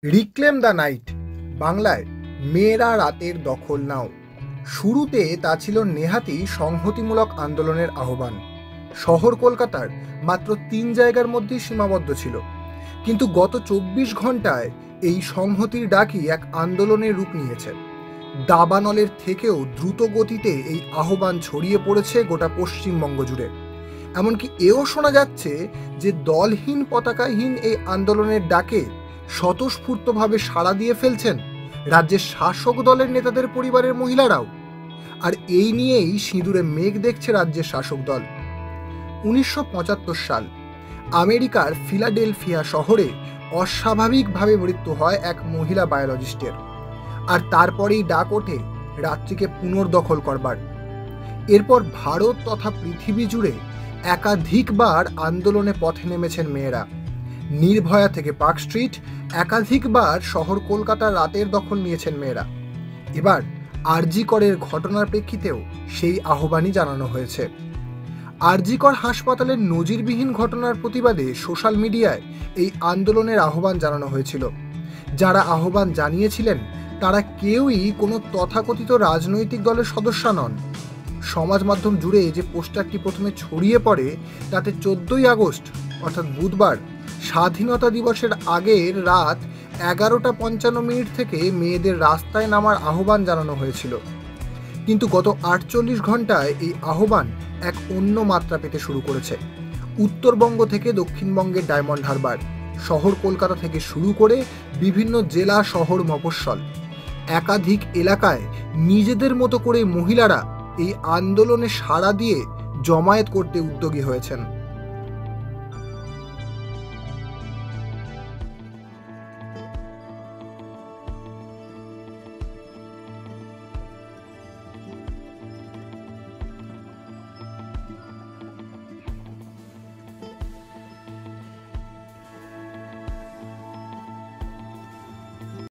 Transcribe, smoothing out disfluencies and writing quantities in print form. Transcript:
Reclaim the night বাংলায় মেয়েরা রাতের দখল নাও। শুরুতে তা ছিল নেহাতি সংহতিমূলক আন্দোলনের আহ্বান। শহর কলকাতার মাত্র ৩ জায়গার মধ্যেই সীমাবদ্ধ ছিল, কিন্তু গত ২৪ ঘন্টায় এই সংহতির ডাকই এক আন্দোলনের রূপ নিয়েছে। দাবানলের থেকেও দ্রুত গতিতে এই আহ্বান ছড়িয়ে পড়েছে গোটা পশ্চিমবঙ্গ জুড়ে। এমনকি এও শোনা যাচ্ছে যে দলহীন পতাকাহীন এই আন্দোলনের ডাকে স্বতঃস্ফূর্তভাবে সাড়া দিয়ে ফেলছেন রাজ্যের শাসক দলের নেতাদের পরিবারের মহিলারাও। আর এই নিয়েই সিঁদুরে মেঘ দেখছে রাজ্যের শাসক দল। ১৯৭৫ সাল আমেরিকার ফিলাডেলফিয়া শহরে অস্বাভাবিকভাবে মৃত্যু হয় এক মহিলা বায়োলজিস্টের, আর তারপরেই ডাক ওঠে রাত্রিকে পুনর্দখল করবার। এরপর ভারত তথা পৃথিবী জুড়ে একাধিকবার আন্দোলনে পথে নেমেছেন মেয়েরা। নির্ভয়া থেকে পার্ক স্ট্রিট, একাধিকবার শহর কলকাতার রাতের দখল নিয়েছেন মেয়েরা। এবার আরজি করের ঘটনার প্রেক্ষিতেও সেই আহ্বানই জানানো হয়েছে। আরজি কর হাসপাতালের নজিরবিহীন ঘটনার প্রতিবাদে সোশ্যাল মিডিয়ায় এই আন্দোলনের আহ্বান জানানো হয়েছিল। যারা আহ্বান জানিয়েছিলেন তারা কেউই কোনো তথাকথিত রাজনৈতিক দলের সদস্য নন। সমাজ মাধ্যম জুড়ে যে পোস্টারটি প্রথমে ছড়িয়ে পড়ে তাতে ১৪ই আগস্ট অর্থাৎ বুধবার স্বাধীনতা দিবসের আগের রাত ১১টা ৫৫ থেকে মেয়েদের রাস্তায় নামার আহ্বান জানানো হয়েছিল। কিন্তু গত ৪৮ ঘন্টায় এই আহ্বান এক অন্য মাত্রা পেতে শুরু করেছে। উত্তরবঙ্গ থেকে দক্ষিণবঙ্গের ডায়মন্ড হারবার, শহর কলকাতা থেকে শুরু করে বিভিন্ন জেলা শহর মফস্বল, একাধিক এলাকায় নিজেদের মতো করে মহিলারা এই আন্দোলনে সাড়া দিয়ে জমায়েত করতে উদ্যোগী হয়েছেন।